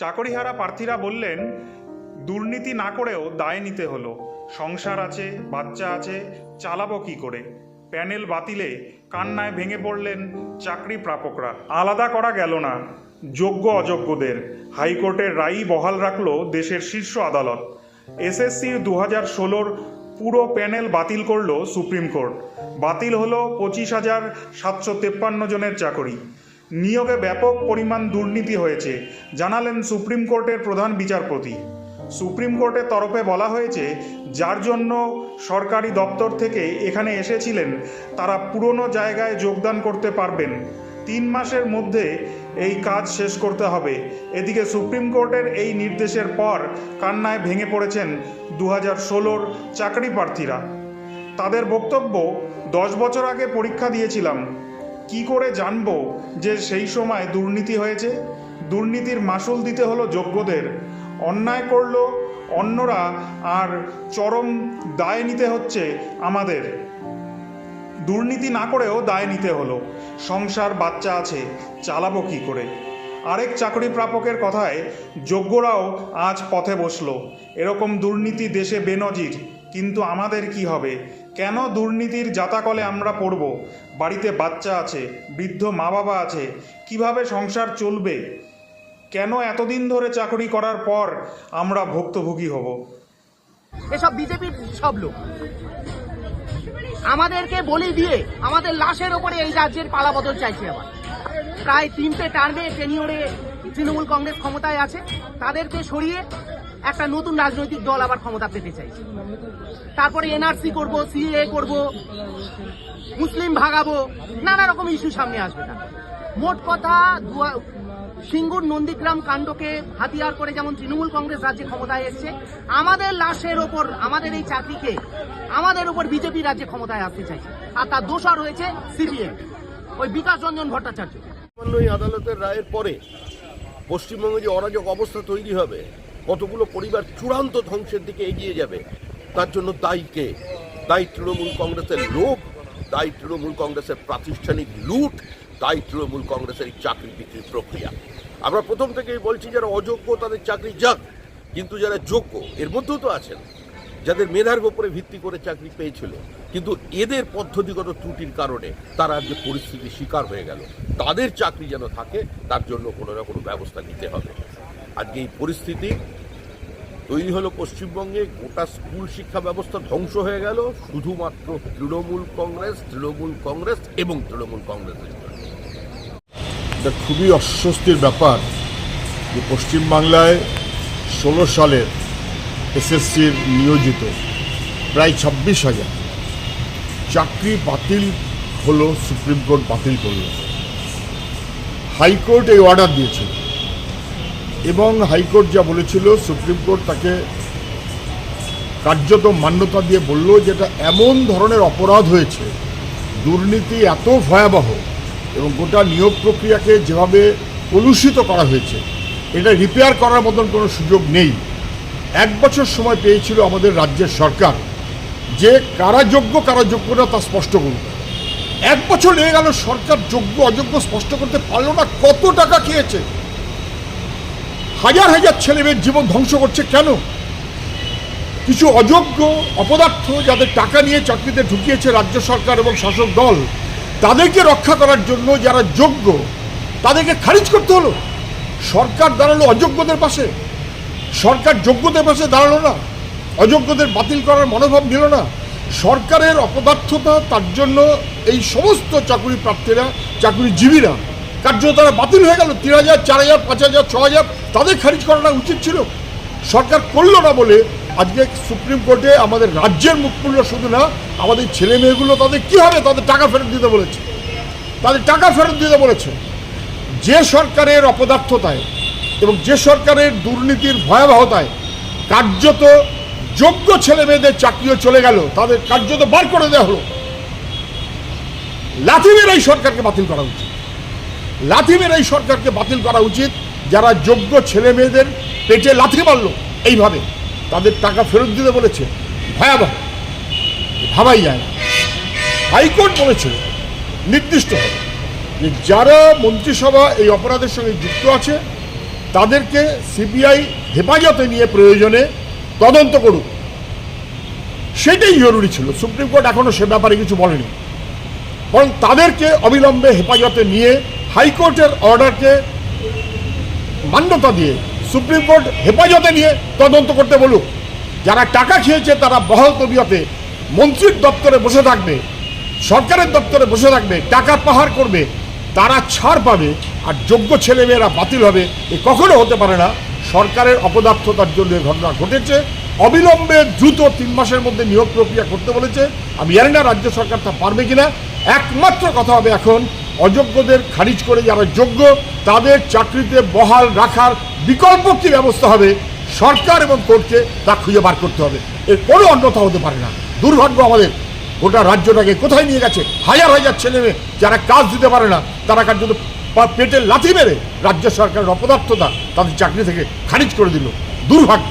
চাকরিহারা প্রার্থীরা বললেন, দুর্নীতি না করেও দায় নিতে হলো। সংসার আছে, বাচ্চা আছে, চালাবো কী করে? প্যানেল বাতিলে কান্নায় ভেঙে পড়লেন চাকরি প্রাপকরা। আলাদা করা গেল না যোগ্য অযোগ্যদের। হাইকোর্টের রায়ই বহাল রাখল দেশের শীর্ষ আদালত। এসএসসির 2016 পুরো প্যানেল বাতিল করল সুপ্রিম কোর্ট। বাতিল হলো 25,753 জনের চাকরি। নিয়োগে ব্যাপক পরিমাণ দুর্নীতি হয়েছে জানালেন সুপ্রিম কোর্টের প্রধান বিচারপতি। সুপ্রিম কোর্টের তরফে বলা হয়েছে, যার জন্য সরকারি দপ্তর থেকে এখানে এসেছিলেন তারা পুরনো জায়গায় যোগদান করতে পারবেন। 3 মাসের মধ্যে এই কাজ শেষ করতে হবে। এদিকে সুপ্রিম কোর্টের এই নির্দেশের পর কান্নায় ভেঙে পড়েছেন 2016 চাকরি প্রার্থীরা। তাদের বক্তব্য, 10 বছর আগে পরীক্ষা দিয়েছিলাম, কি করে জানবো যে সেই সময় দুর্নীতি হয়েছে? দুর্নীতির মাসুল দিতে হলো যোগ্যদের। অন্যায় করলো অন্যরা, আর চরম দায় নিতে হচ্ছে আমাদের। দুর্নীতি না করেও দায় নিতে হলো। সংসার, বাচ্চা আছে, চালাবো কী করে? আরেক চাকরি প্রাপকের কথায়, যোগ্যরাও আজ পথে বসলো। এরকম দুর্নীতি দেশে বেনজির। কিন্তু আমাদের কি হবে? কেন দুর্নীতির জাতাকলে আমরা পড়ব? বাড়িতে বাচ্চা আছে, বৃদ্ধ মা বাবা আছে, কিভাবে সংসার চলবে? কেন এতদিন ধরে চাকরি করার পর আমরা ভুক্তভোগী হব? এসব বিজেপির সব লোক আমাদেরকে বলি দিয়ে আমাদের লাশের ওপরে এই রাজ্যের পালাবদল চাইছে। আবার প্রায় 3টে টার্মে টেনিওরে তৃণমূল কংগ্রেস ক্ষমতায় আছে, তাদেরকে সরিয়ে একটা নতুন রাজনৈতিক দল আবার ক্ষমতা পেতে চাইছে। তারপরে এনআরসি করব, সিএ করব, মুসলিম ভাগাবো, নানা রকম ইস্যু সামনে আসবে। মোট কথা, সিঙ্গুর নন্দীগ্রাম কাণ্ডকে হাতিয়ার করে যেমন তৃণমূল কংগ্রেস রাজ্যে ক্ষমতায় এসছে, আমাদের লাশের ওপর, আমাদের এই চাকরিকে, আমাদের উপর বিজেপি রাজ্যে ক্ষমতায় আসতে চাইছে। আর তার দোষর হয়েছে সিপিএম, ওই বিকাশ রঞ্জন ভট্টাচার্য। এই আদালতের রায়ের পরে পশ্চিমবঙ্গে যে অরাজক অবস্থা তৈরি হবে, কতগুলো পরিবার চূড়ান্ত ধ্বংসের দিকে এগিয়ে যাবে, তার জন্য দায়ী কে? দায়ী তৃণমূল কংগ্রেসের লোভ, দায়ী তৃণমূল কংগ্রেসের প্রাতিষ্ঠানিক লুট, দায়ী তৃণমূল কংগ্রেসের চাকরি বিক্রির প্রক্রিয়া। আমরা প্রথম থেকেই বলছি, যারা অযোগ্য তাদের চাকরি যাক, কিন্তু যারা যোগ্য, এর মধ্যেও তো আছেন যাদের মেধার উপরে ভিত্তি করে চাকরি পেয়েছিল, কিন্তু এদের পদ্ধতিগত ত্রুটির কারণে তারা আজকে পরিস্থিতির শিকার হয়ে গেল। তাদের চাকরি যেন থাকে, তার জন্য কোনো না কোনো ব্যবস্থা নিতে হবে। আজকে এই পরিস্থিতি তৈরি হলো পশ্চিমবঙ্গে, গোটা স্কুল শিক্ষা ব্যবস্থা ধ্বংস হয়ে গেল শুধুমাত্র তৃণমূল কংগ্রেস এবং তৃণমূল কংগ্রেসের জন্য। এটা খুবই অস্বস্তির ব্যাপার যে পশ্চিমবাংলায় 16 সালের এসএসসির নিয়োজিত প্রায় 26,000 চাকরি বাতিল হলো, সুপ্রিম কোর্ট বাতিল করল। হাইকোর্ট এই অর্ডার দিয়েছিল এবং হাইকোর্ট যা বলেছিল, সুপ্রিম কোর্ট তাকে কার্যত মান্যতা দিয়ে বলল যে এটা এমন ধরনের অপরাধ হয়েছে, দুর্নীতি এত ভয়াবহ এবং গোটা নিয়োগ প্রক্রিয়াকে যেভাবে কলুষিত করা হয়েছে, এটা রিপেয়ার করার মতন কোনো সুযোগ নেই। 1 বছর সময় পেয়েছিল আমাদের রাজ্যের সরকার যে কারা যোগ্য কারা যোগ্য না তা স্পষ্ট করুন। 1 বছর লেগে গেল, সরকার যোগ্য অযোগ্য স্পষ্ট করতে পারল না। কত টাকা খেয়েছে, হাজার হাজার ছেলেমেয়ের জীবন ধ্বংস করছে। কেন? কিছু অযোগ্য অপদার্থ যাদের টাকা নিয়ে চাকরিতে ঢুকিয়েছে রাজ্য সরকার এবং শাসক দল, তাদেরকে রক্ষা করার জন্য যারা যোগ্য তাদেরকে খারিজ করতে হলো। সরকার দাঁড়ালো অযোগ্যদের পাশে, সরকার যোগ্যদের পাশে দাঁড়ালো না, অযোগ্যদের বাতিল করার মনোভাব নিল না। সরকারের অপদার্থতা, তার জন্য এই সমস্ত চাকরি প্রার্থীরা, চাকরিজীবীরা কার্যত তারা বাতিল হয়ে গেল। 3,000, 4,000, 5,000, 6,000 তাদের খারিজ করাটা উচিত ছিল। সরকার করলো না বলে আজকে সুপ্রিম কোর্টে আমাদের রাজ্যের মুখ খুলল। শুধু না, আমাদের ছেলে মেয়েগুলো, তাদের কী হবে? তাদের টাকা ফেরত দিতে বলেছে, তাদের টাকা ফেরত দিতে বলেছে। যে সরকারের অপদার্থতায় এবং যে সরকারের দুর্নীতির ভয়াবহতায় কার্যত যোগ্য ছেলে মেয়েদের চাকরিও চলে গেল, তাদের কার্যত বার করে দেওয়া হলো। লাথি মেরে এই সরকারকে বাতিল করা উচিত, লাথি মেরে এই সরকারকে বাতিল করা উচিত। যারা যোগ্য ছেলে মেয়েদের পেটে লাথি মারল এইভাবে, তাদের টাকা ফেরত দিতে বলেছে, ভয়াবহ, ভাবাই যায় না। হাইকোর্ট বলেছিল নির্দিষ্ট হবে যে যারা মন্ত্রিসভা এই অপরাধের সঙ্গে যুক্ত আছে তাদেরকে সিবিআই হেফাজতে নিয়ে প্রয়োজনে তদন্ত করুক, সেটাই জরুরি ছিল। সুপ্রিম কোর্ট এখনো সে ব্যাপারে কিছু বলেনি, বরং তাদেরকে অবিলম্বে হেফাজতে নিয়ে হাইকোর্টের অর্ডারকে মান্যতা দিয়ে সুপ্রিম কোর্ট হেফাজতে নিয়ে তদন্ত করতে বলুক। যারা টাকা খেয়েছে তারা বহাল তবিয়তে মন্ত্রীর দপ্তরে বসে থাকবে, সরকারের দপ্তরে বসে থাকবে, টাকা পাহাড় করবে, তারা ছাড় পাবে, আর যোগ্য ছেলেমেয়েরা বাতিল হবে। এ কখনো হতে পারে না। সরকারের অপদার্থতার জন্য এই ঘটনা ঘটেছে। অবিলম্বে দ্রুত 3 মাসের মধ্যে নিয়োগ প্রক্রিয়া করতে বলেছে। আমি জানি না রাজ্য সরকার তা পারবে কিনা। একমাত্র কথা হবে এখন অযোগ্যদের খারিজ করে যারা যোগ্য তাদের চাকরিতে বহাল রাখার বিকল্প কী ব্যবস্থা হবে, সরকার এবং কোর্টকে তা খুঁজে বার করতে হবে। এর কোনো অন্যথা হতে পারে না। দুর্ভাগ্য আমাদের, গোটা রাজ্যটাকে কোথায় নিয়ে গেছে। হাজার হাজার ছেলে মেয়ে যারা কাজ দিতে পারে না, তারা কার্যত পেটে লাথি মেরে রাজ্য সরকারের অপদার্থতা তাদের চাকরি থেকে খারিজ করে দিল। দুর্ভাগ্য।